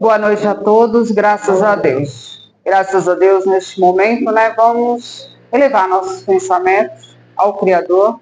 Boa noite a todos, graças a Deus. Graças a Deus, neste momento, vamos elevar nossos pensamentos ao Criador,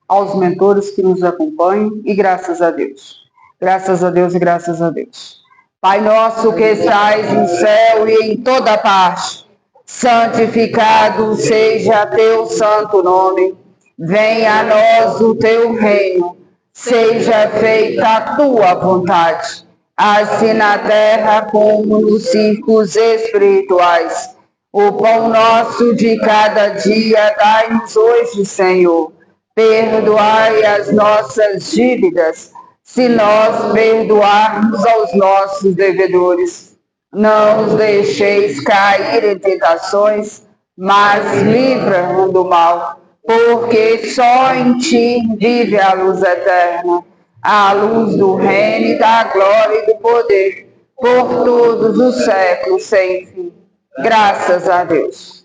aos mentores que nos acompanham e graças a Deus. Graças a Deus e graças a Deus. Pai nosso que estais no céu e em toda parte, santificado seja teu santo nome. Venha a nós o teu reino, seja feita a tua vontade, assim na terra como nos círculos espirituais. O pão nosso de cada dia dai-nos hoje, Senhor. Perdoai as nossas dívidas, se nós perdoarmos aos nossos devedores. Não os deixeis cair em tentações, mas livra-nos do mal, porque só em ti vive a luz eterna, a luz do reino e da glória e do poder, por todos os séculos sem fim. Graças a Deus.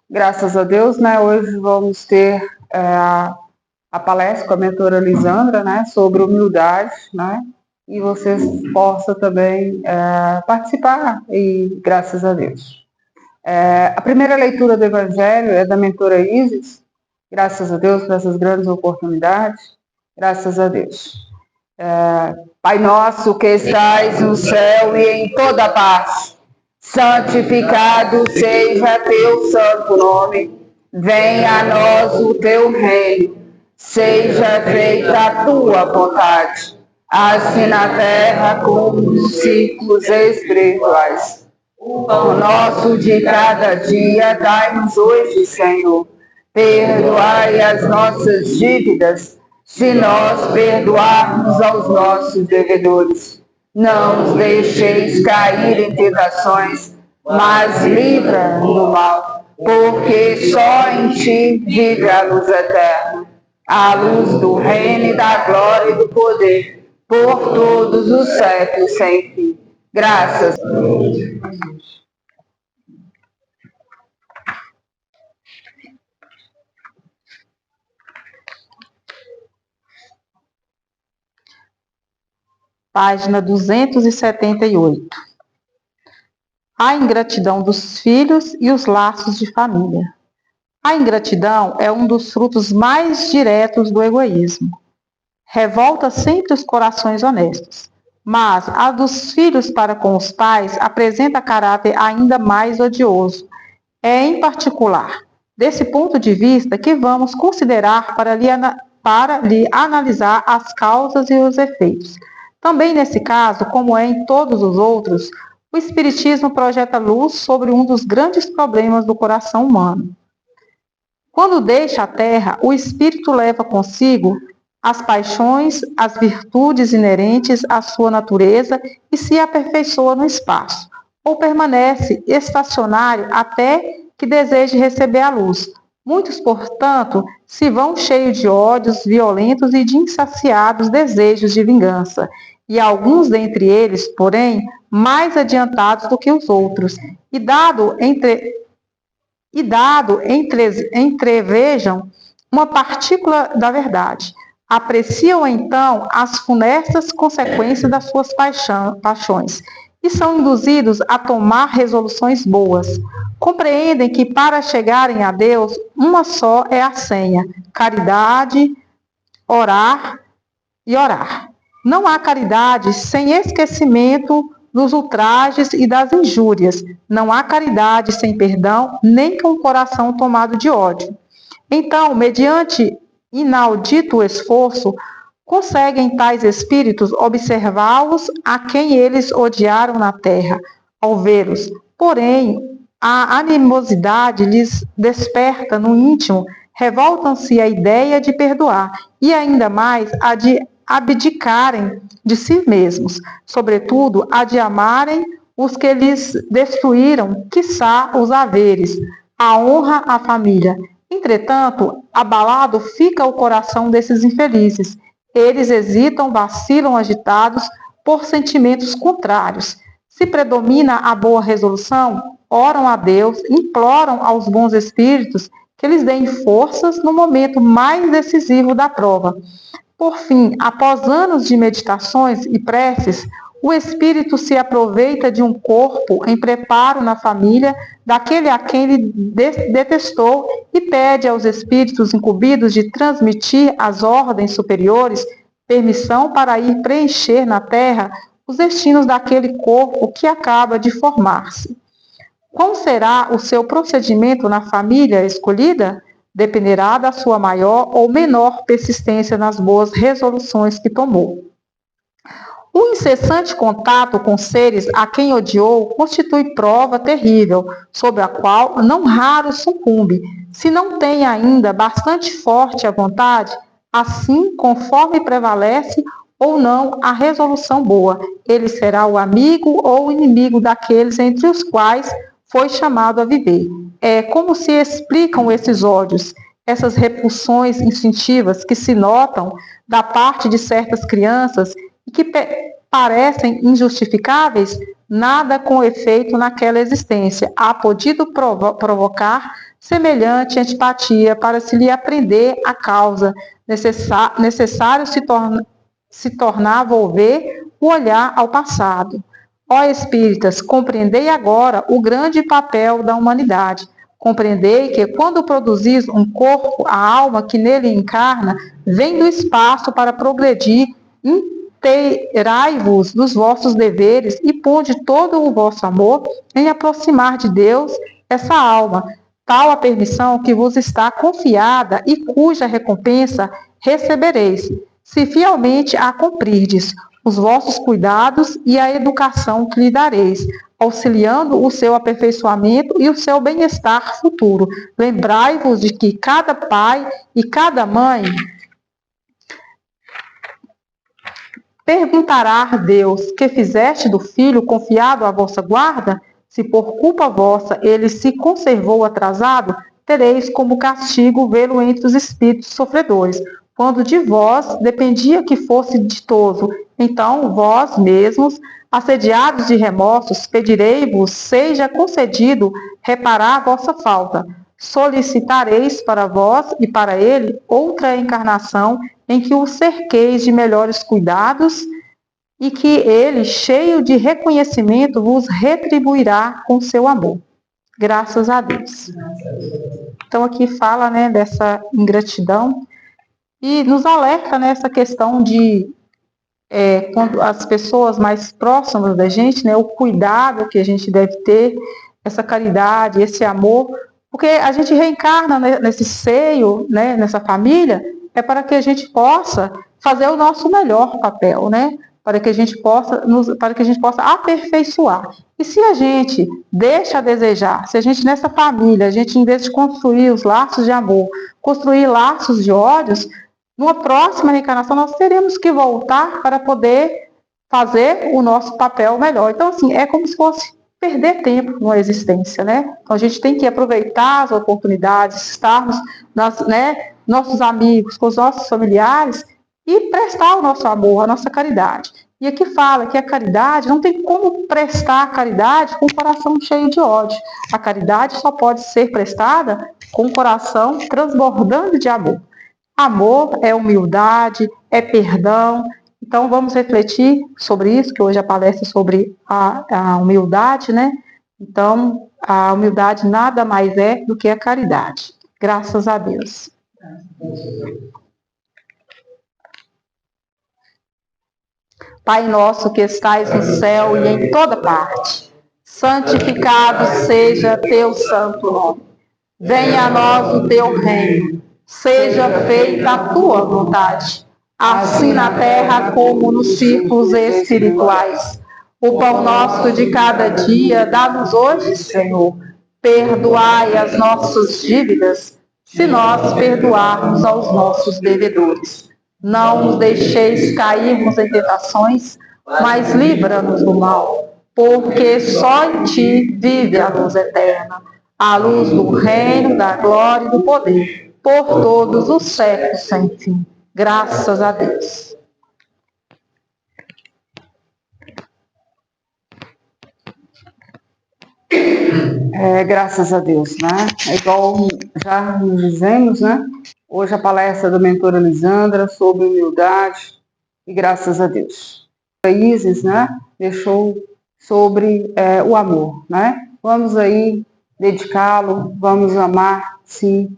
Graças a Deus, hoje vamos ter a palestra com a mentora Lisandra, sobre humildade, e vocês possam também participar, e graças a Deus. A primeira leitura do Evangelho é da mentora Isis, graças a Deus por essas grandes oportunidades, graças a Deus. Pai nosso que estais no céu e em toda parte, santificado seja teu santo nome. Venha a nós o teu reino, seja feita a tua vontade, assim na terra como nos círculos espirituais. O pão nosso de cada dia dai-nos hoje, Senhor. Perdoai as nossas dívidas, se nós perdoarmos aos nossos devedores. Não nos deixeis cair em tentações, mas livra-nos do mal, porque só em ti vive a luz eterna, a luz do reino e da glória e do poder, por todos os séculos sem fim. Graças a Deus. Página 278. A ingratidão dos filhos e os laços de família. A ingratidão é um dos frutos mais diretos do egoísmo. Revolta sempre os corações honestos, mas a dos filhos para com os pais apresenta caráter ainda mais odioso. É, em particular, desse ponto de vista que vamos considerar para lhe analisar as causas e os efeitos. Também nesse caso, como é em todos os outros, o Espiritismo projeta luz sobre um dos grandes problemas do coração humano. Quando deixa a Terra, o espírito leva consigo as paixões, as virtudes inerentes à sua natureza e se aperfeiçoa no espaço, ou permanece estacionário até que deseje receber a luz. Muitos, portanto, se vão cheios de ódios violentos e de insaciados desejos de vingança, e alguns dentre eles, porém, mais adiantados do que os outros, e dado entrevejam uma partícula da verdade. Apreciam, então, as funestas consequências das suas paixões e são induzidos a tomar resoluções boas. Compreendem que, para chegarem a Deus, uma só é a senha: caridade, orar e orar. Não há caridade sem esquecimento dos ultrajes e das injúrias. Não há caridade sem perdão, nem com o coração tomado de ódio. Então, mediante inaudito esforço, conseguem tais espíritos observá-los a quem eles odiaram na terra, ao vê-los. Porém, a animosidade lhes desperta no íntimo, revoltam-se à ideia de perdoar e ainda mais a de abdicarem de si mesmos, sobretudo a de amarem os que lhes destruíram, quiçá os haveres, a honra, a família. Entretanto, abalado fica o coração desses infelizes. Eles hesitam, vacilam, agitados por sentimentos contrários. Se predomina a boa resolução, oram a Deus, imploram aos bons espíritos que lhes deem forças no momento mais decisivo da prova. Por fim, após anos de meditações e preces, O espírito se aproveita de um corpo em preparo na família daquele a quem ele detestou e pede aos espíritos incumbidos de transmitir às ordens superiores permissão para ir preencher na terra os destinos daquele corpo que acaba de formar-se. Qual será o seu procedimento na família escolhida? Dependerá da sua maior ou menor persistência nas boas resoluções que tomou. O incessante contato com seres a quem odiou constitui prova terrível, sobre a qual não raro sucumbe, se não tem ainda bastante forte a vontade, assim, conforme prevalece ou não a resolução boa, ele será o amigo ou o inimigo daqueles entre os quais foi chamado a viver. Como se explicam esses ódios, essas repulsões instintivas que se notam da parte de certas crianças e que parecem injustificáveis? Nada com efeito naquela existência há podido provocar semelhante antipatia para se lhe aprender a causa, necessário se tornar volver o olhar ao passado. Ó espíritas, compreendei agora o grande papel da humanidade. Compreendei que, quando produzis um corpo, a alma que nele encarna vem do espaço para progredir. Inteirai-vos dos vossos deveres e ponde todo o vosso amor em aproximar de Deus essa alma, tal a permissão que vos está confiada e cuja recompensa recebereis, se fielmente a cumprirdes os vossos cuidados e a educação que lhe dareis, auxiliando o seu aperfeiçoamento e o seu bem-estar futuro. Lembrai-vos de que cada pai e cada mãe perguntará a Deus: que fizeste do filho confiado à vossa guarda? Se por culpa vossa ele se conservou atrasado, tereis como castigo vê-lo entre os espíritos sofredores. Quando de vós dependia que fosse ditoso, então vós mesmos, assediados de remorsos, pedirei-vos, seja concedido reparar a vossa falta. Solicitareis para vós e para ele outra encarnação em que o cerqueis de melhores cuidados e que ele, cheio de reconhecimento, vos retribuirá com seu amor. Graças a Deus. Então aqui fala, né, dessa ingratidão e nos alerta nessa questão de quando as pessoas mais próximas da gente, né, o cuidado que a gente deve ter, essa caridade, esse amor, porque a gente reencarna nesse seio, né, nessa família, para que a gente possa fazer o nosso melhor papel, né? Para que a gente possa aperfeiçoar. E se a gente deixa a desejar, se a gente nessa família, a gente em vez de construir os laços de amor, construir laços de ódios, numa próxima reencarnação nós teremos que voltar para poder fazer o nosso papel melhor. Então, assim, é como se fosse perder tempo numa existência, né? Então, a gente tem que aproveitar as oportunidades, estarmos nossos amigos, com os nossos familiares e prestar o nosso amor, a nossa caridade. E aqui fala que a caridade, não tem como prestar a caridade com o coração cheio de ódio. A caridade só pode ser prestada com o coração transbordando de amor. Amor é humildade, é perdão. Então, vamos refletir sobre isso, que hoje a palestra é sobre a humildade, né? Então, a humildade nada mais é do que a caridade. Graças a Deus. Pai nosso que estais no céu e em toda parte, santificado seja teu santo nome. Venha a nós o teu reino. Seja feita a tua vontade, assim na terra como nos círculos espirituais. O pão nosso de cada dia dá-nos hoje, Senhor. Perdoai as nossas dívidas, se nós perdoarmos aos nossos devedores. Não nos deixeis cairmos em tentações, mas livra-nos do mal, porque só em ti vive a luz eterna, a luz do reino, da glória e do poder, por todos os séculos sem fim. Graças a Deus. Graças a Deus, né? É igual já nos dizemos, né? Hoje a palestra da mentora Lisandra sobre humildade e graças a Deus. Países, né? deixou sobre o amor, né? Vamos aí dedicá-lo, vamos amar, sim,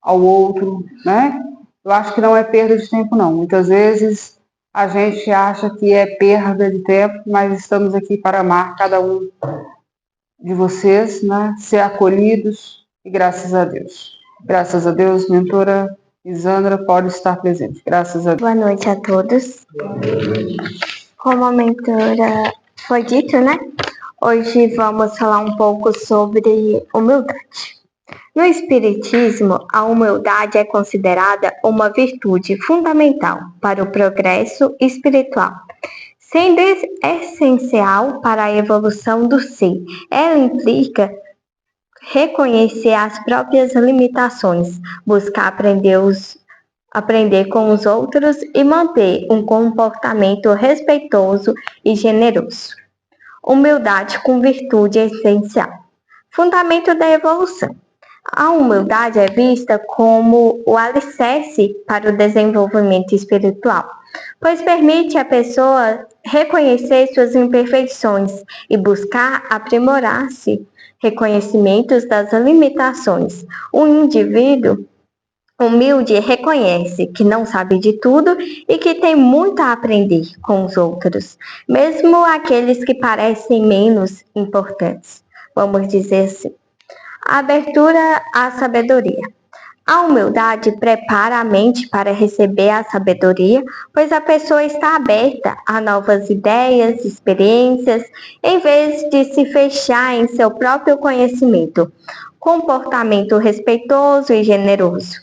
ao outro, né? Eu acho que não é perda de tempo, não. Muitas vezes a gente acha que é perda de tempo, mas estamos aqui para amar cada um de vocês, né? Ser acolhidos e graças a Deus. Graças a Deus, mentora Isandra pode estar presente. Graças a Deus. Boa noite a todos. Como a mentora foi dito, né? Hoje vamos falar um pouco sobre humildade. No Espiritismo, a humildade é considerada uma virtude fundamental para o progresso espiritual, sendo essencial para a evolução do ser. Ela implica reconhecer as próprias limitações, buscar aprender com os outros e manter um comportamento respeitoso e generoso. Humildade com virtude essencial. Fundamento da evolução. A humildade é vista como o alicerce para o desenvolvimento espiritual, pois permite à pessoa reconhecer suas imperfeições e buscar aprimorar-se. Reconhecimentos das limitações. O indivíduo humilde reconhece que não sabe de tudo e que tem muito a aprender com os outros, mesmo aqueles que parecem menos importantes. Vamos dizer assim. Abertura à sabedoria. A humildade prepara a mente para receber a sabedoria, pois a pessoa está aberta a novas ideias, experiências, em vez de se fechar em seu próprio conhecimento. Comportamento respeitoso e generoso.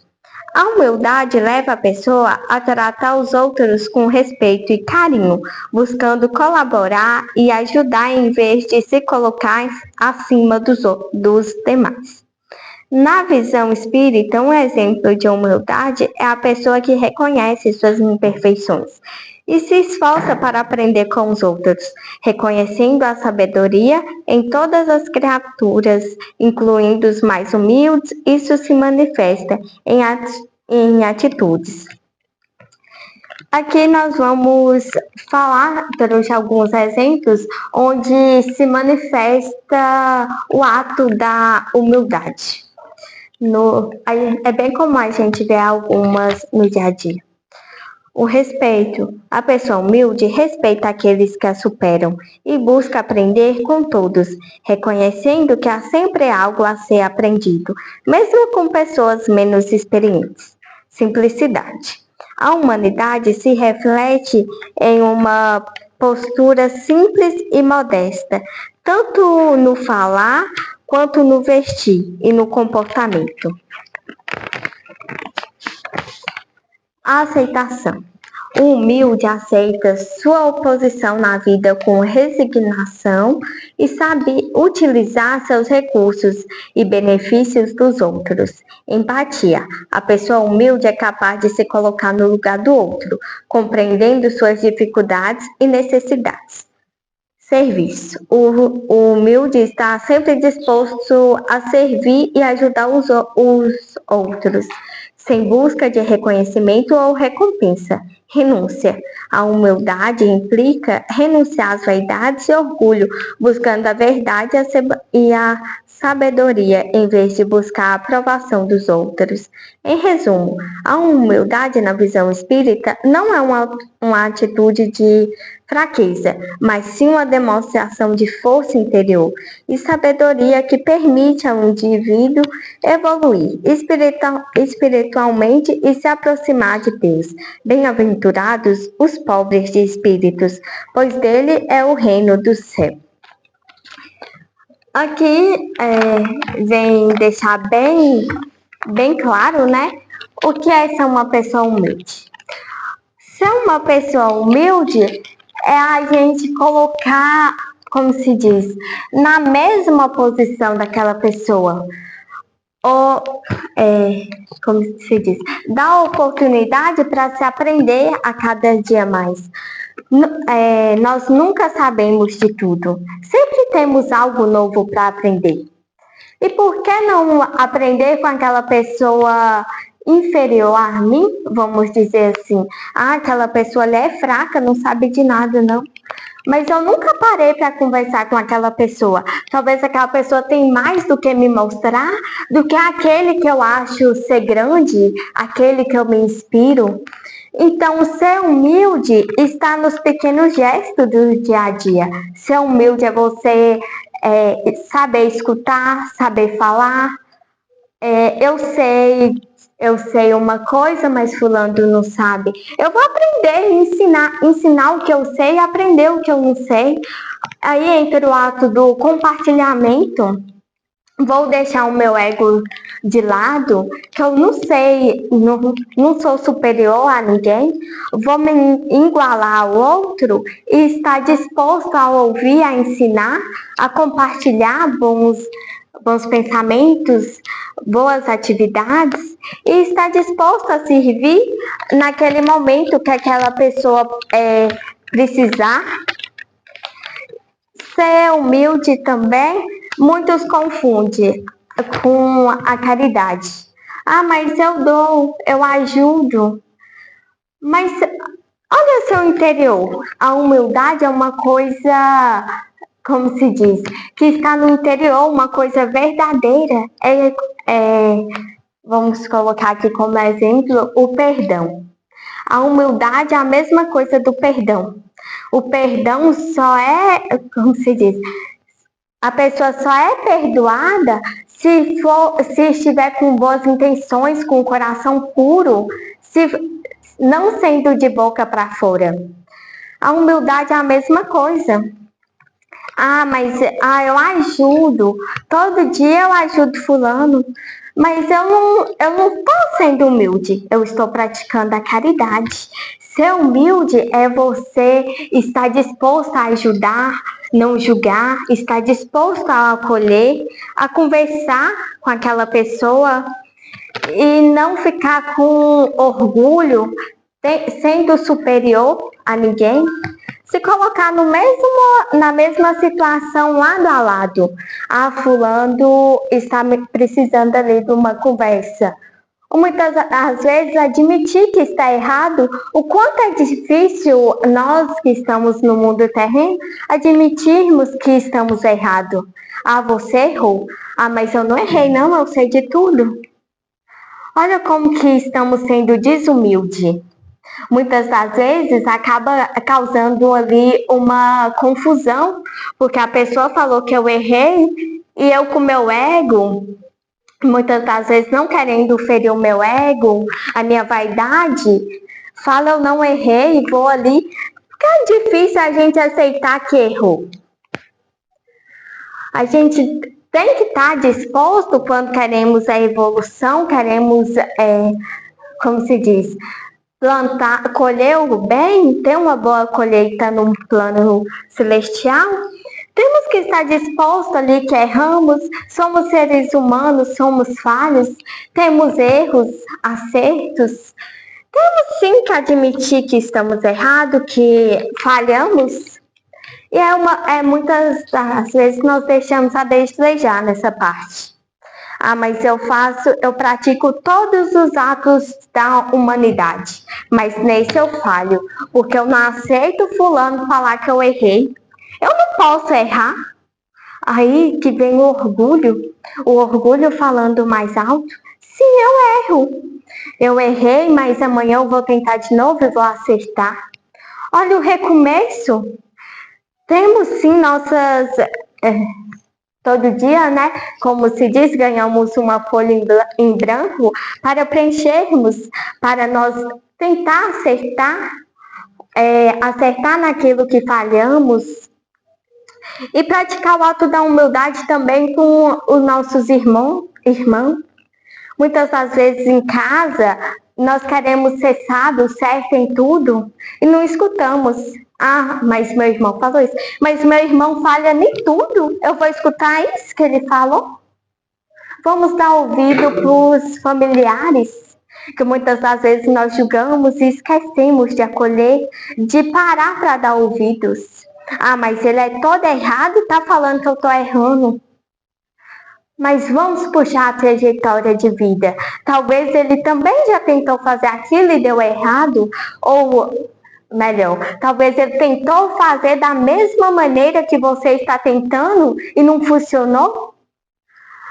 A humildade leva a pessoa a tratar os outros com respeito e carinho, buscando colaborar e ajudar em vez de se colocar acima dos demais. Na visão espírita, um exemplo de humildade é a pessoa que reconhece suas imperfeições e se esforça para aprender com os outros, reconhecendo a sabedoria em todas as criaturas, incluindo os mais humildes. Isso se manifesta em atitudes. Aqui nós vamos falar, trouxe alguns exemplos onde se manifesta o ato da humildade. É bem comum a gente ver algumas no dia a dia. O respeito. A pessoa humilde respeita aqueles que a superam e busca aprender com todos, reconhecendo que há sempre algo a ser aprendido, mesmo com pessoas menos experientes. Simplicidade. A humanidade se reflete em uma postura simples e modesta, tanto no falar quanto no vestir e no comportamento. A aceitação. O humilde aceita sua posição na vida com resignação e sabe utilizar seus recursos e benefícios dos outros. Empatia. A pessoa humilde é capaz de se colocar no lugar do outro, compreendendo suas dificuldades e necessidades. Serviço. O humilde está sempre disposto a servir e ajudar os outros, sem busca de reconhecimento ou recompensa. Renúncia. A humildade implica renunciar às vaidades e orgulho, buscando a verdade e a sabedoria, em vez de buscar a aprovação dos outros. Em resumo, a humildade na visão espírita não é uma atitude de fraqueza, mas sim uma demonstração de força interior e sabedoria que permite ao indivíduo evoluir espiritualmente e se aproximar de Deus. Bem-aventurados os pobres de espíritos, pois dele é o reino do céu. Aqui vem deixar bem claro, né, o que é ser uma pessoa humilde. Ser uma pessoa humilde é a gente colocar, como se diz, na mesma posição daquela pessoa. Ou, como se diz, dar oportunidade para se aprender a cada dia mais. Nós nunca sabemos de tudo. Sempre temos algo novo para aprender. E por que não aprender com aquela pessoa inferior a mim? Vamos dizer assim, aquela pessoa ali é fraca, não sabe de nada, não. mas eu nunca parei para conversar com aquela pessoa. Talvez aquela pessoa tenha mais do que me mostrar do que aquele que eu acho ser grande, aquele que eu me inspiro. Então, ser humilde está nos pequenos gestos do dia a dia. Ser humilde é você saber escutar, saber falar. Eu sei uma coisa, mas fulano não sabe. Eu vou aprender, ensinar o que eu sei e aprender o que eu não sei. Aí entra o ato do compartilhamento. Vou deixar o meu ego de lado, que eu não sei, não sou superior a ninguém, vou me igualar ao outro e estar disposto a ouvir, a ensinar, a compartilhar bons pensamentos, boas atividades e estar disposto a servir naquele momento que aquela pessoa precisar. Ser humilde também, muitos confundem com a caridade. Ah, mas eu dou, eu ajudo. Mas olha o seu interior. A humildade é uma coisa, como se diz, que está no interior, uma coisa verdadeira. Vamos colocar aqui como exemplo o perdão. A humildade é a mesma coisa do perdão. O perdão só como se diz, a pessoa só é perdoada se estiver com boas intenções, com o coração puro, não sendo de boca para fora. A humildade é a mesma coisa. Eu ajudo, todo dia eu ajudo fulano, mas eu não estou sendo humilde, eu estou praticando a caridade. Ser humilde é você estar disposto a ajudar, não julgar, estar disposto a acolher, a conversar com aquela pessoa e não ficar com orgulho, sendo superior a ninguém. Se colocar na mesma situação lado a lado. Fulano está precisando ali de uma conversa. Muitas às vezes admitir que está errado, o quanto é difícil nós que estamos no mundo terreno admitirmos que estamos errados. Você errou. Mas eu não errei não, eu sei de tudo. Olha como que estamos sendo desumildes. Muitas das vezes acaba causando ali uma confusão, porque a pessoa falou que eu errei e eu com meu ego, muitas das vezes não querendo ferir o meu ego, a minha vaidade, fala eu não errei e vou ali, porque é difícil a gente aceitar que errou. A gente tem que estar disposto quando queremos a evolução, queremos, como se diz, plantar, colher o bem, ter uma boa colheita no plano celestial, temos que estar dispostos ali que erramos, somos seres humanos, somos falhos, temos erros, acertos. Temos sim que admitir que estamos errados, que falhamos. E muitas das vezes nós deixamos a desejar nessa parte. Mas eu pratico todos os atos da humanidade, mas nesse eu falho, porque eu não aceito fulano falar que eu errei. Eu não posso errar. Aí que vem o orgulho falando mais alto. Sim, eu erro. Eu errei, mas amanhã eu vou tentar de novo e vou acertar. Olha o recomeço. Temos sim nossas... Todo dia, né? Como se diz, ganhamos uma folha em branco para preenchermos, para nós tentar acertar naquilo que falhamos e praticar o ato da humildade também com os nossos irmãos. Muitas das vezes em casa, nós queremos ser sábios, certo em tudo e não escutamos. Mas meu irmão falou isso. Mas meu irmão falha em tudo. Eu vou escutar isso que ele falou? Vamos dar ouvido para os familiares, que muitas das vezes nós julgamos e esquecemos de acolher, de parar para dar ouvidos. Mas ele é todo errado e está falando que eu estou errando. Mas vamos puxar a trajetória de vida. Talvez ele também já tentou fazer aquilo e deu errado, ou melhor. Talvez ele tentou fazer da mesma maneira que você está tentando e não funcionou.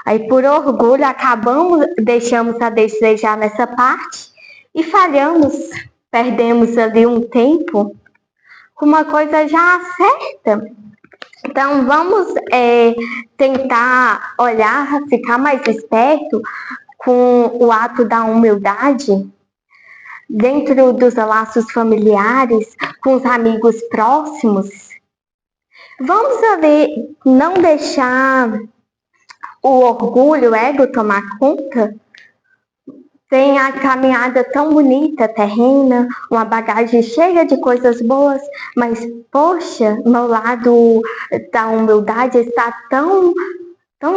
Aí, por orgulho, deixamos a desejar nessa parte e falhamos, perdemos ali um tempo com uma coisa já certa. Então, vamos tentar olhar, ficar mais esperto com o ato da humildade dentro dos laços familiares, com os amigos próximos. Vamos ali não deixar o orgulho, o ego tomar conta. Tem a caminhada tão bonita, terrena, uma bagagem cheia de coisas boas, mas, poxa, meu lado da humildade está tão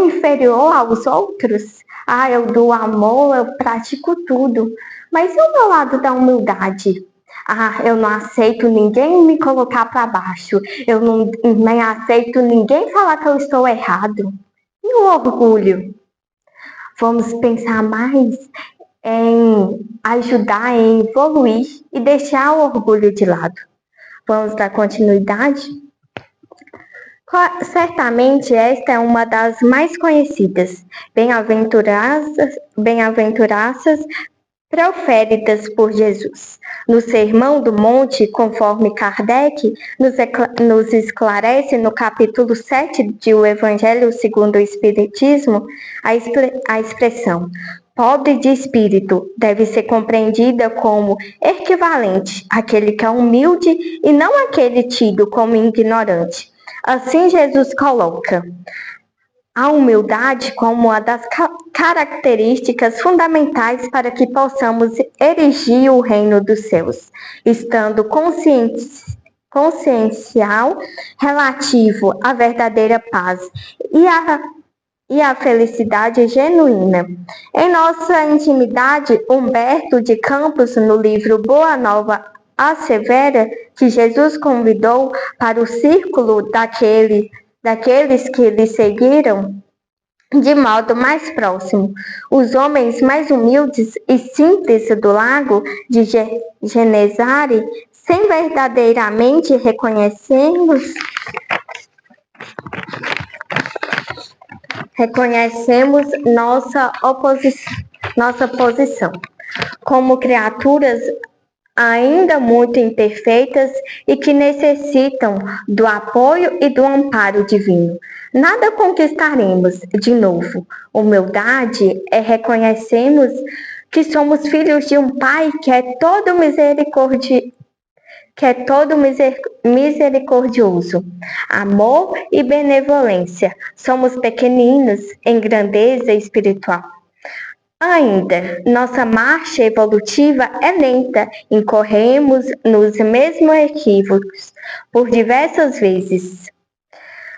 inferior aos outros. Eu dou amor, eu pratico tudo. Mas e o meu lado da humildade? Eu não aceito ninguém me colocar para baixo. Eu nem aceito ninguém falar que eu estou errado. E o orgulho? Vamos pensar mais em ajudar, em evoluir e deixar o orgulho de lado. Vamos dar continuidade? Certamente esta é uma das mais conhecidas, bem-aventuranças proferidas por Jesus. No Sermão do Monte, conforme Kardec nos esclarece no capítulo 7 de O Evangelho segundo o Espiritismo, a expressão pobre de espírito deve ser compreendida como equivalente àquele que é humilde e não aquele tido como ignorante. Assim Jesus coloca a humildade como uma das características fundamentais para que possamos erigir o reino dos céus, estando consciencial relativo à verdadeira paz e à felicidade genuína. Em nossa intimidade, Humberto de Campos, no livro Boa Nova assevera que Jesus convidou para o círculo daqueles que lhe seguiram de modo mais próximo os homens mais humildes e simples do lago de Genesare, sem verdadeiramente reconhecemos nossa posição como criaturas ainda muito imperfeitas e que necessitam do apoio e do amparo divino. Nada conquistaremos de novo. Humildade é reconhecermos que somos filhos de um Pai que é todo misericordioso, amor e benevolência. Somos pequeninos em grandeza espiritual. Ainda, nossa marcha evolutiva é lenta, incorremos nos mesmos equívocos por diversas vezes.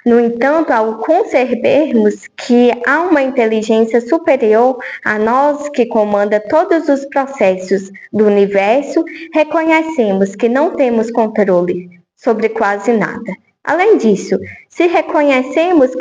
No entanto, ao concebermos que há uma inteligência superior a nós que comanda todos os processos do universo, reconhecemos que não temos controle sobre quase nada. Além disso, se reconhecemos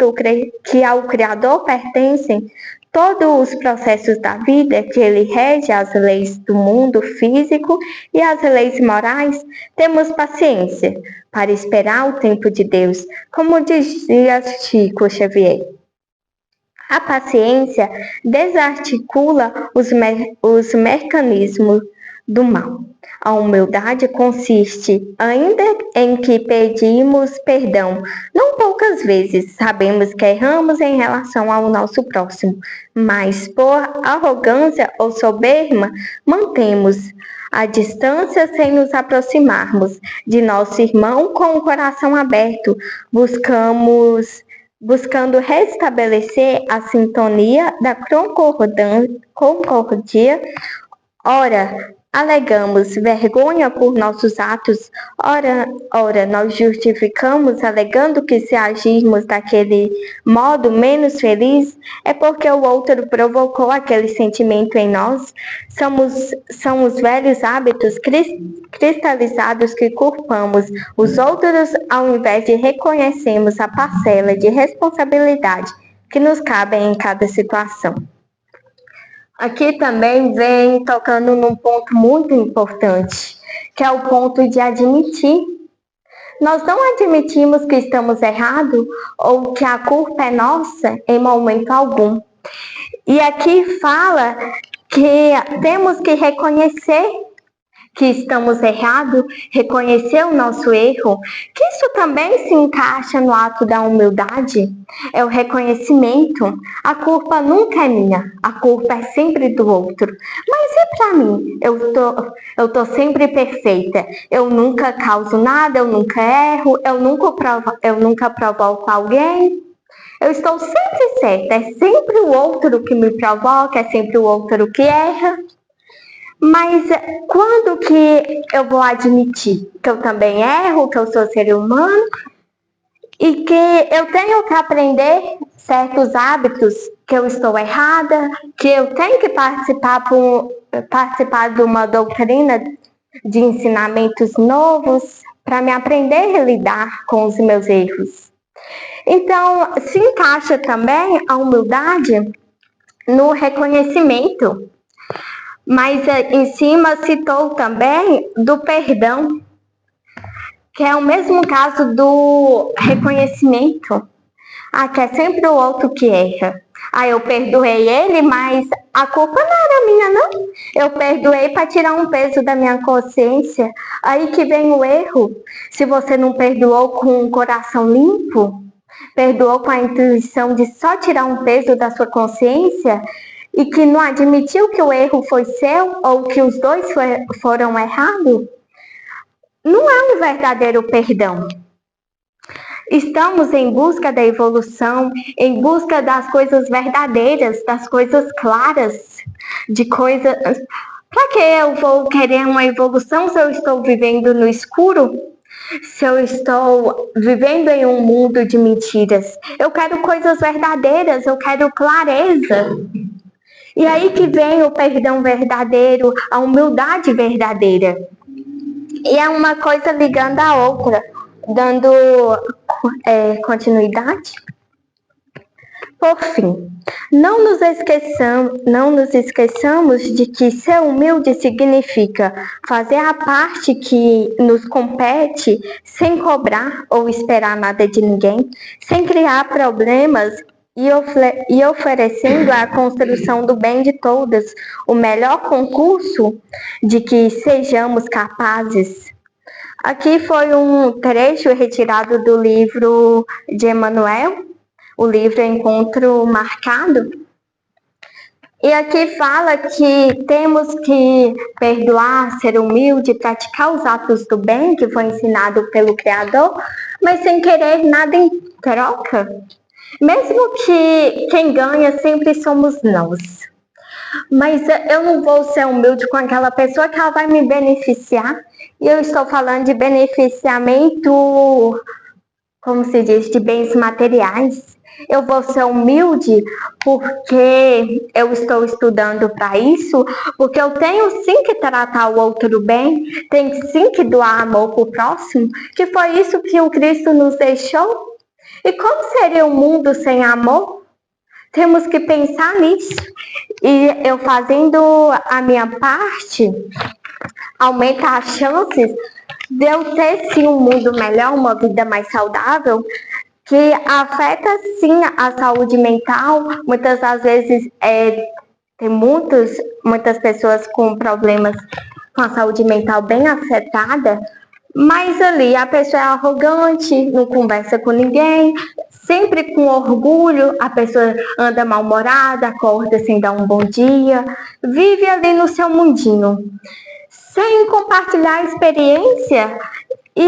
que ao Criador pertencem todos os processos da vida, que ele rege as leis do mundo físico e as leis morais, temos paciência para esperar o tempo de Deus, como dizia Chico Xavier. A paciência desarticula os mecanismos do mal. A humildade consiste ainda em que pedimos perdão. Não poucas vezes sabemos que erramos em relação ao nosso próximo, mas por arrogância ou soberba mantemos a distância sem nos aproximarmos de nosso irmão com o coração aberto, buscando restabelecer a sintonia da concórdia. Ora, alegamos vergonha por nossos atos, ora nós justificamos alegando que se agirmos daquele modo menos feliz, é porque o outro provocou aquele sentimento em nós. São os velhos hábitos cristalizados que culpamos os outros ao invés de reconhecermos a parcela de responsabilidade que nos cabe em cada situação. Aqui também vem tocando num ponto muito importante, que é o ponto de admitir. Nós não admitimos que estamos errados ou que a culpa é nossa em momento algum. E aqui fala que temos que reconhecer que estamos errados, reconhecer o nosso erro, que isso também se encaixa no ato da humildade, é o reconhecimento. A culpa nunca é minha, a culpa é sempre do outro. Mas e para mim? Eu tô sempre perfeita, eu nunca causo nada, eu nunca erro, eu nunca provoco alguém. Eu estou sempre certa, é sempre o outro que me provoca, é sempre o outro que erra. Mas quando que eu vou admitir que eu também erro, que eu sou ser humano e que eu tenho que aprender certos hábitos, que eu estou errada, que eu tenho que participar de uma doutrina de ensinamentos novos para me aprender a lidar com os meus erros. Então, se encaixa também a humildade no reconhecimento. Mas em cima citou também do perdão, que é o mesmo caso do reconhecimento. Que é sempre o outro que erra. Eu perdoei ele, mas a culpa não era minha, não. Eu perdoei para tirar um peso da minha consciência. Aí que vem o erro. Se você não perdoou com um coração limpo, perdoou com a intuição de só tirar um peso da sua consciência, e que não admitiu que o erro foi seu ou que os dois foram errados, não é um verdadeiro perdão. Estamos em busca da evolução, em busca das coisas verdadeiras, das coisas claras, de coisas... Para que eu vou querer uma evolução se eu estou vivendo no escuro? Se eu estou vivendo em um mundo de mentiras? Eu quero coisas verdadeiras, eu quero clareza. E aí que vem o perdão verdadeiro, a humildade verdadeira. E é uma coisa ligando a outra, dando continuidade. Por fim, não nos esqueçamos de que ser humilde significa fazer a parte que nos compete sem cobrar ou esperar nada de ninguém, sem criar problemas e oferecendo a construção do bem de todas, o melhor concurso de que sejamos capazes. Aqui foi um trecho retirado do livro de Emmanuel, o livro Encontro Marcado. E aqui fala que temos que perdoar, ser humilde, praticar os atos do bem que foi ensinado pelo Criador, mas sem querer nada em troca. Mesmo que quem ganha sempre somos nós. Mas eu não vou ser humilde com aquela pessoa que ela vai me beneficiar. E eu estou falando de beneficiamento, como se diz, de bens materiais. Eu vou ser humilde porque eu estou estudando para isso, porque eu tenho sim que tratar o outro bem, tenho sim que doar amor para o próximo, que foi isso que o Cristo nos deixou. E como seria o mundo sem amor? Temos que pensar nisso. E eu fazendo a minha parte, aumenta as chances de eu ter sim um mundo melhor, uma vida mais saudável, que afeta sim a saúde mental. Muitas das vezes tem muitas pessoas com problemas com a saúde mental bem afetada, mas ali a pessoa é arrogante, não conversa com ninguém, sempre com orgulho, a pessoa anda mal-humorada, acorda sem dar um bom dia, vive ali no seu mundinho, sem compartilhar a experiência, e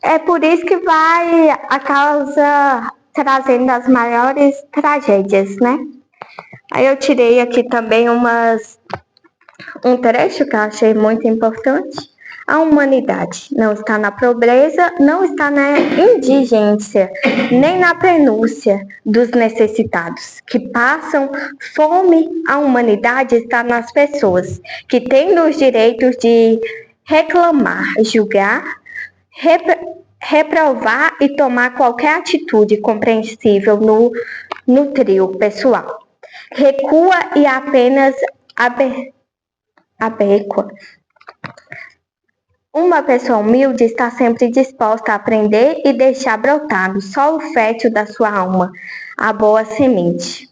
é por isso que vai a causa trazendo as maiores tragédias, né? Aí eu tirei aqui também um trecho que eu achei muito importante. A humanidade não está na pobreza, não está na indigência, nem na prenúncia dos necessitados, que passam fome. A humanidade está nas pessoas, que têm os direitos de reclamar, julgar, reprovar e tomar qualquer atitude compreensível no trio pessoal. Recua e apenas abequa. Uma pessoa humilde está sempre disposta a aprender e deixar brotar no solo fértil da sua alma a boa semente.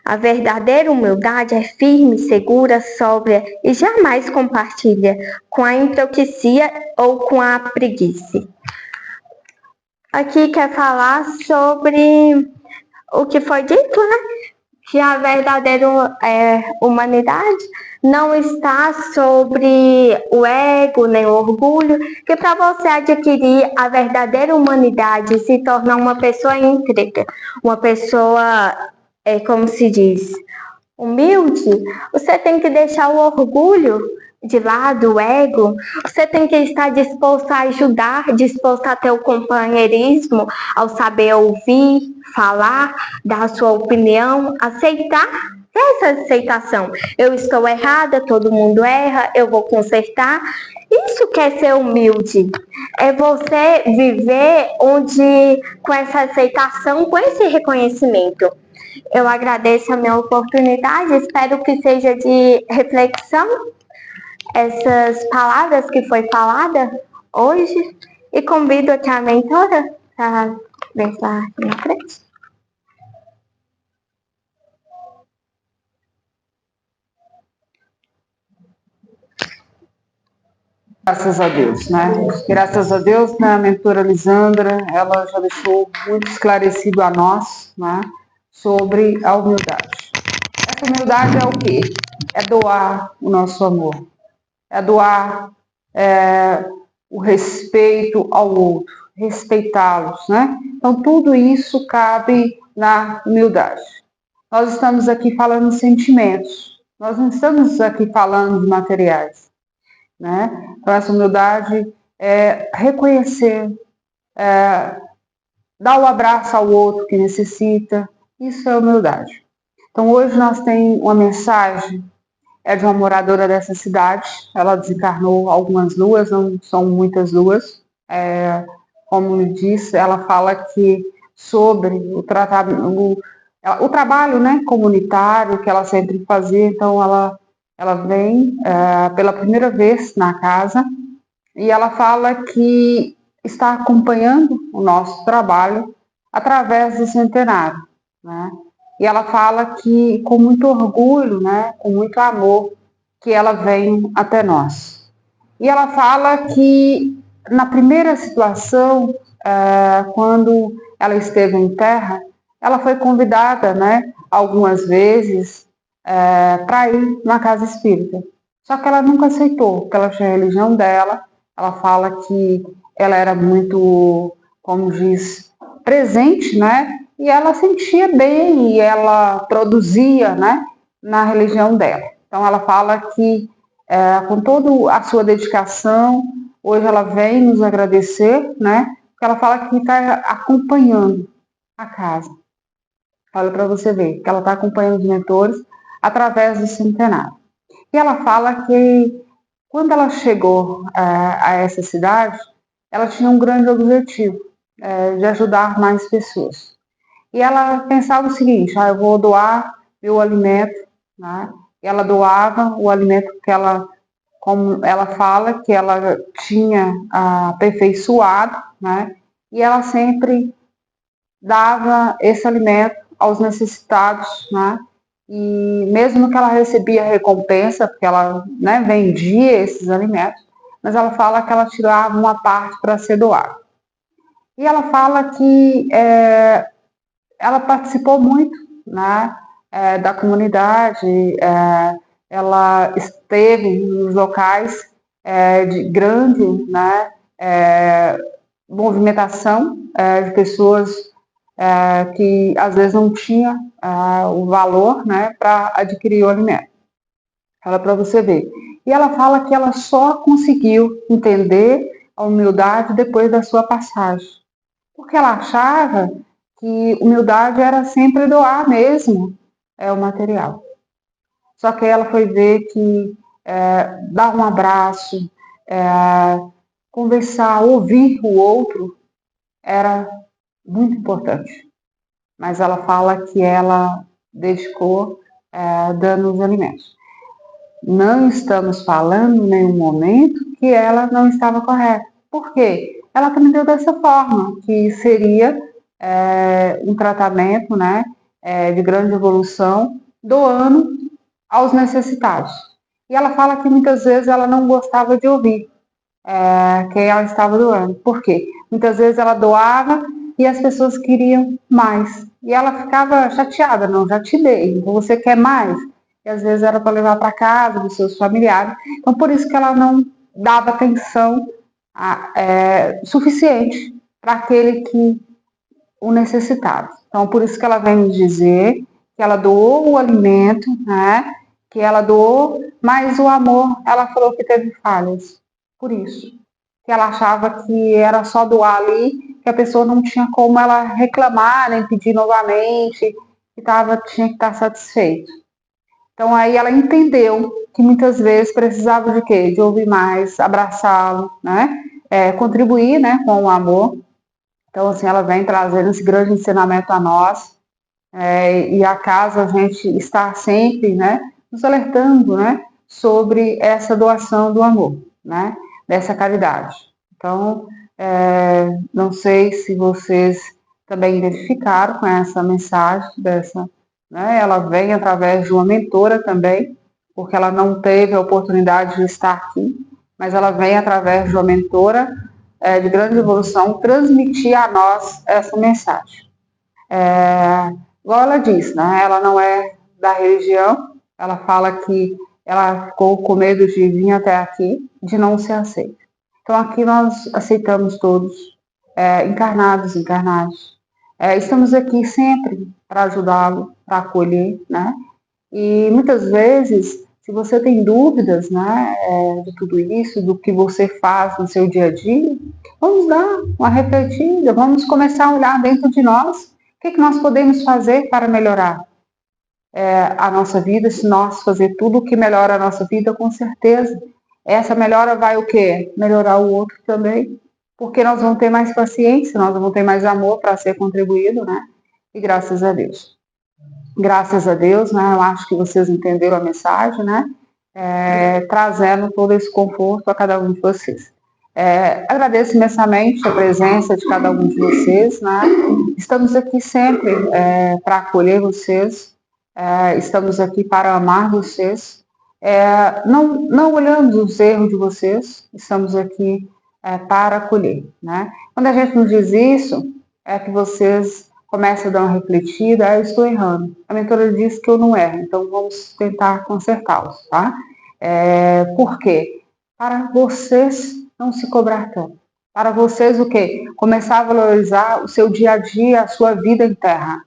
A verdadeira humildade é firme, segura, sóbria e jamais compartilha com a hipocrisia ou com a preguiça. Aqui quer falar sobre o que foi dito, né? Que a verdadeira humanidade não está sobre o ego nem o orgulho, que para você adquirir a verdadeira humanidade e se tornar uma pessoa íntegra, uma pessoa, como se diz, humilde, você tem que deixar o orgulho de lado, o ego. Você tem que estar disposto a ajudar, disposto a ter o companheirismo, ao saber ouvir, falar, dar a sua opinião, aceitar. Essa aceitação. Eu estou errada, todo mundo erra, eu vou consertar. Isso que é ser humilde. É você viver com essa aceitação, com esse reconhecimento. Eu agradeço a minha oportunidade, espero que seja de reflexão essas palavras que foi falada hoje e convido aqui a mentora para pensar aqui na frente. Graças a Deus, né? Graças a Deus, né, a mentora Lisandra, ela já deixou muito esclarecido a nós, né, sobre a humildade. Essa humildade é o quê? É doar o nosso amor, é doar o respeito ao outro, respeitá-los, né? Então, tudo isso cabe na humildade. Nós estamos aqui falando de sentimentos, nós não estamos aqui falando de materiais, né? Então, essa humildade é reconhecer, dar o abraço ao outro que necessita, isso é humildade. Então, hoje nós temos uma mensagem, é de uma moradora dessa cidade, ela desencarnou algumas luas, não são muitas luas. Como eu disse, ela fala que sobre o trabalho, né, comunitário que ela sempre fazia, então ela vem pela primeira vez na casa e ela fala que está acompanhando o nosso trabalho através do centenário, né? E ela fala que com muito orgulho, né, com muito amor, que ela vem até nós. E ela fala que na primeira situação, quando ela esteve em terra, ela foi convidada, né, algumas vezes para ir na casa espírita. Só que ela nunca aceitou, porque ela tinha a religião dela. Ela fala que ela era muito, como diz, presente, né? E ela sentia bem e ela produzia, né, na religião dela. Então ela fala que com toda a sua dedicação, hoje ela vem nos agradecer, né? Porque ela fala que está acompanhando a casa. Olha para você ver, que ela está acompanhando os mentores através do centenário. E ela fala que quando ela chegou a essa cidade, ela tinha um grande objetivo, de ajudar mais pessoas. E ela pensava o seguinte, eu vou doar meu alimento, né? E ela doava o alimento que ela, como ela fala, que ela tinha aperfeiçoado, né? E ela sempre dava esse alimento aos necessitados, né? E mesmo que ela recebia recompensa, porque ela, né, vendia esses alimentos, mas ela fala que ela tirava uma parte para ser doada. E ela fala que ela participou muito, né, da comunidade, ela esteve nos locais de grande, né, movimentação de pessoas que às vezes não tinha o valor, né, para adquirir o alimento. Fala para você ver. E ela fala que ela só conseguiu entender a humildade depois da sua passagem. Porque ela achava que humildade era sempre doar mesmo o material. Só que ela foi ver que dar um abraço, conversar, ouvir o outro era muito importante. Mas ela fala que ela dedicou dando os alimentos. não estamos falando em nenhum momento que ela não estava correta. Por quê? Ela também deu dessa forma, que seria um tratamento, né, de grande evolução, doando aos necessitados. E ela fala que muitas vezes ela não gostava de ouvir quem ela estava doando. Por quê? Muitas vezes ela doava e as pessoas queriam mais. E ela ficava chateada, não, já te dei, então você quer mais? E às vezes era para levar para casa dos seus familiares. Então por isso que ela não dava atenção suficiente para aquele que o necessitava. Então por isso que ela vem nos dizer que ela doou o alimento, né? Que ela doou, mas o amor, ela falou que teve falhas. Por isso. Que ela achava que era só doar ali, que a pessoa não tinha como ela reclamar, nem pedir novamente, que tinha que estar satisfeito. Então aí ela entendeu que muitas vezes precisava de quê? De ouvir mais, abraçá-lo, né? Contribuir, né, com o amor. Então assim, ela vem trazendo esse grande ensinamento a nós, e a casa a gente está sempre, né, nos alertando, né, sobre essa doação do amor, né, dessa caridade. Então, não sei se vocês também identificaram com essa mensagem né, ela vem através de uma mentora também, porque ela não teve a oportunidade de estar aqui, mas ela vem através de uma mentora de grande evolução transmitir a nós essa mensagem. Igual ela diz, né? Ela não é da religião, ela fala que ela ficou com medo de vir até aqui, de não ser aceita. Então aqui nós aceitamos todos, encarnados, encarnados. Estamos aqui sempre para ajudá-lo, para acolher, né? E muitas vezes, se você tem dúvidas, né, de tudo isso, do que você faz no seu dia a dia, vamos dar uma refletida, vamos começar a olhar dentro de nós o que nós podemos fazer para melhorar a nossa vida. Se nós fazer tudo o que melhora a nossa vida, com certeza, essa melhora vai o quê? Melhorar o outro também, porque nós vamos ter mais paciência, nós vamos ter mais amor para ser contribuído, né? E graças a Deus. Graças a Deus, né? Eu acho que vocês entenderam a mensagem, né? Trazendo todo esse conforto a cada um de vocês. Agradeço imensamente a presença de cada um de vocês, né? Estamos aqui sempre para acolher vocês, estamos aqui para amar vocês, não olhando os erros de vocês, estamos aqui para acolher, né? Quando a gente nos diz isso, é que vocês começam a dar uma refletida, eu estou errando. A mentora diz que eu não erro, então vamos tentar consertá-los, tá? Por quê? Para vocês não se cobrar tanto. Para vocês o quê? Começar a valorizar o seu dia a dia, a sua vida em terra,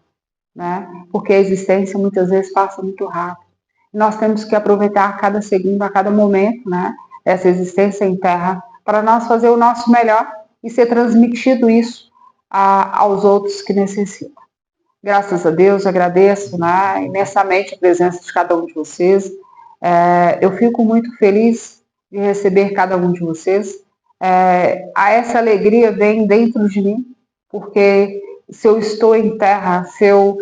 né? Porque a existência muitas vezes passa muito rápido. Nós temos que aproveitar a cada segundo, a cada momento, né? Essa existência em terra, para nós fazer o nosso melhor e ser transmitido isso aos outros que necessitam. Graças a Deus, agradeço, né, imensamente a presença de cada um de vocês. Eu fico muito feliz de receber cada um de vocês. Essa alegria vem dentro de mim, porque se eu estou em terra, se eu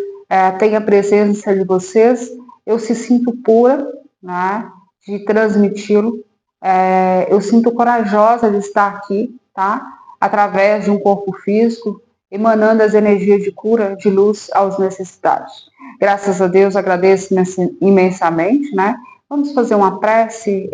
tenho a presença de vocês, eu se sinto pura, né, de transmiti-lo. Eu sinto corajosa de estar aqui, tá? Através de um corpo físico, emanando as energias de cura, de luz aos necessitados. Graças a Deus, agradeço imensamente, né? Vamos fazer uma prece.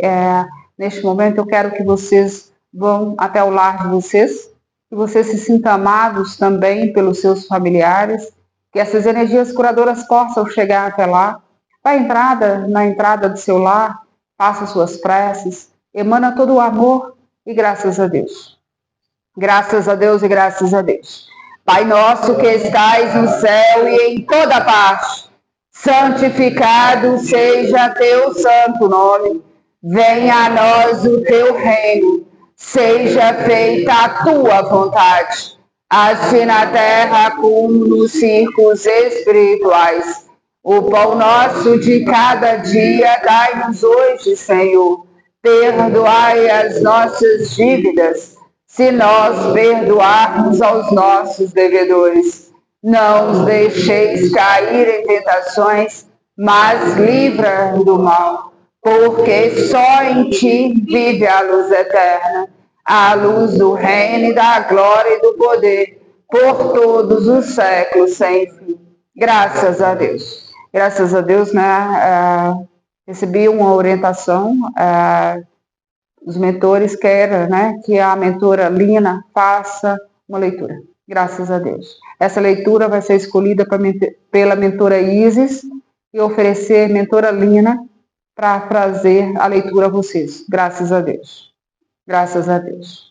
Neste momento, eu quero que vocês vão até o lar de vocês, que vocês se sintam amados também pelos seus familiares, que essas energias curadoras possam chegar até lá. Vai na entrada do seu lar, faça suas preces, emana todo o amor e graças a Deus. Graças a Deus e graças a Deus. Pai nosso que estais no céu e em toda parte, santificado seja teu santo nome. Venha a nós o teu reino, seja feita a tua vontade, assim na terra como nos círculos espirituais. O pão nosso de cada dia dai-nos hoje, Senhor. Perdoai as nossas dívidas, se nós perdoarmos aos nossos devedores. Não os deixeis cair em tentações, mas livra do mal. porque só em ti vive a luz eterna, a luz do reino e da glória e do poder, por todos os séculos sem fim. Graças a Deus. Graças a Deus, né? Recebi uma orientação, os mentores querem, né, que a mentora Lina faça uma leitura. Graças a Deus. Essa leitura vai ser escolhida pela mentora Isis e oferecer mentora Lina para trazer a leitura a vocês. Graças a Deus. Graças a Deus.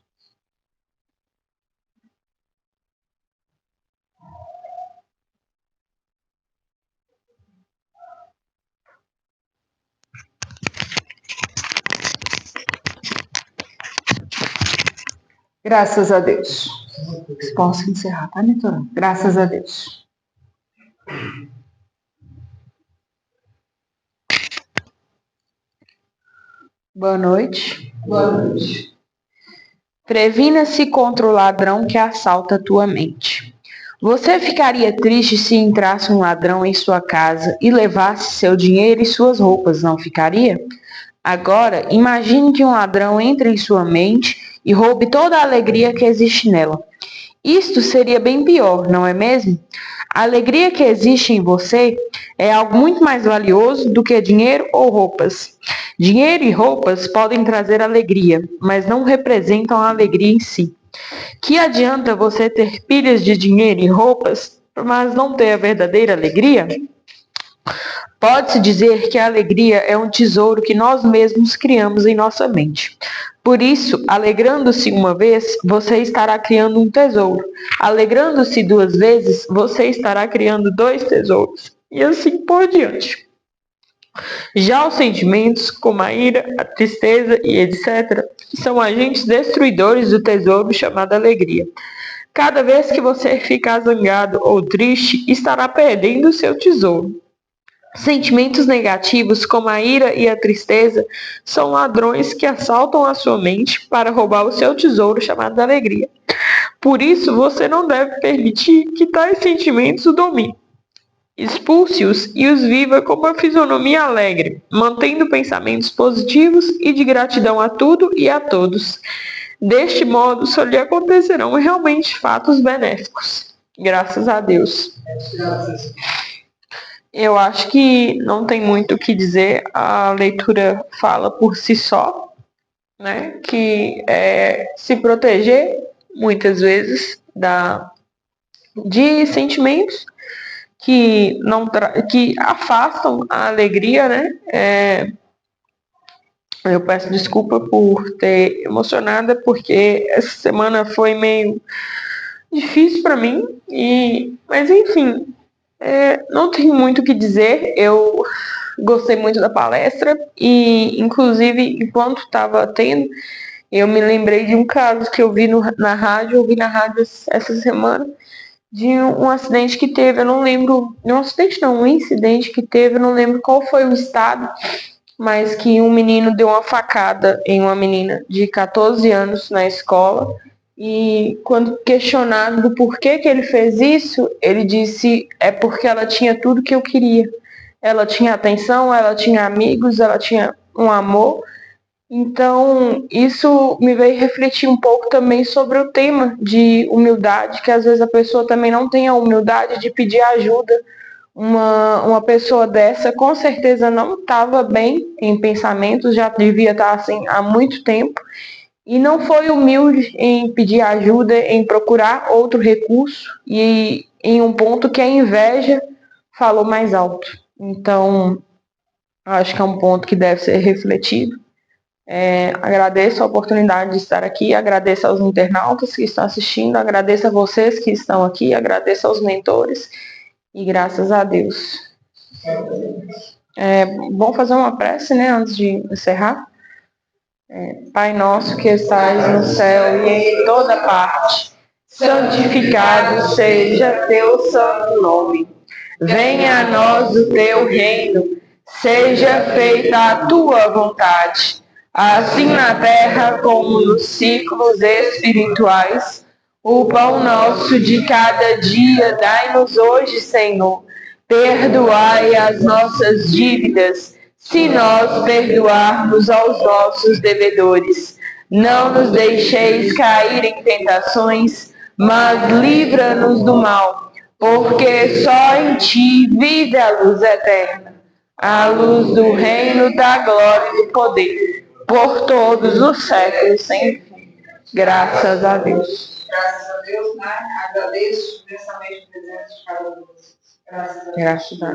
Graças a Deus. Posso encerrar, tá, mentora? Graças a Deus. Boa noite. Boa noite. Previna-se contra o ladrão que assalta a tua mente. Você ficaria triste se entrasse um ladrão em sua casa e levasse seu dinheiro e suas roupas, não ficaria? Agora, imagine que um ladrão entre em sua mente e roube toda a alegria que existe nela. Isto seria bem pior, não é mesmo? A alegria que existe em você é algo muito mais valioso do que dinheiro ou roupas. Dinheiro e roupas podem trazer alegria, mas não representam a alegria em si. Que adianta você ter pilhas de dinheiro e roupas, mas não ter a verdadeira alegria? Pode-se dizer que a alegria é um tesouro que nós mesmos criamos em nossa mente. Por isso, alegrando-se uma vez, você estará criando um tesouro. Alegrando-se 2 vezes, você estará criando 2 tesouros. E assim por diante. Já os sentimentos, como a ira, a tristeza e etc., são agentes destruidores do tesouro chamado alegria. Cada vez que você ficar zangado ou triste, estará perdendo o seu tesouro. Sentimentos negativos, como a ira e a tristeza, são ladrões que assaltam a sua mente para roubar o seu tesouro chamado alegria. Por isso, você não deve permitir que tais sentimentos o dominem. Expulse-os e os viva com uma fisionomia alegre, mantendo pensamentos positivos e de gratidão a tudo e a todos. Deste modo, só lhe acontecerão realmente fatos benéficos. Graças a Deus. Eu acho que não tem muito o que dizer, a leitura fala por si só, né? Que é se proteger, muitas vezes, de sentimentos que afastam a alegria, né? Eu peço desculpa por ter emocionada, porque essa semana foi meio difícil para mim, mas enfim, não tenho muito o que dizer. Eu gostei muito da palestra e, inclusive, enquanto estava tendo, eu me lembrei de um caso que eu vi na rádio essa semana, de um acidente que teve, eu não lembro, um incidente que teve, eu não lembro qual foi o estado, mas que um menino deu uma facada em uma menina de 14 anos na escola. E quando questionado do porquê que ele fez isso, ele disse: é porque ela tinha tudo que eu queria. Ela tinha atenção, ela tinha amigos, ela tinha um amor. Então, isso me veio refletir um pouco também sobre o tema de humildade, que às vezes a pessoa também não tem a humildade de pedir ajuda. Uma pessoa dessa com certeza não estava bem em pensamentos, já devia estar assim há muito tempo, e não foi humilde em pedir ajuda, em procurar outro recurso, e em um ponto que a inveja falou mais alto. Então, acho que é um ponto que deve ser refletido. Agradeço a oportunidade de estar aqui, agradeço aos internautas que estão assistindo, agradeço a vocês que estão aqui, agradeço aos mentores, e graças a Deus. Vamos fazer uma prece, né, antes de encerrar? Pai nosso que estais no céu e em toda parte, santificado seja teu santo nome. Venha a nós o teu reino, seja feita a tua vontade, assim na terra como nos ciclos espirituais. O pão nosso de cada dia dai-nos hoje, Senhor. Perdoai as nossas dívidas, se nós perdoarmos aos nossos devedores. Não nos deixeis cair em tentações, mas livra-nos do mal, porque só em ti vive a luz eterna, a luz do reino, da glória e do poder, por todos os séculos sem fim. Graças a Deus. Graças a Deus, né? Agradeço imensamente a presença de cada um de vocês. Graças a Deus. Graças a Deus.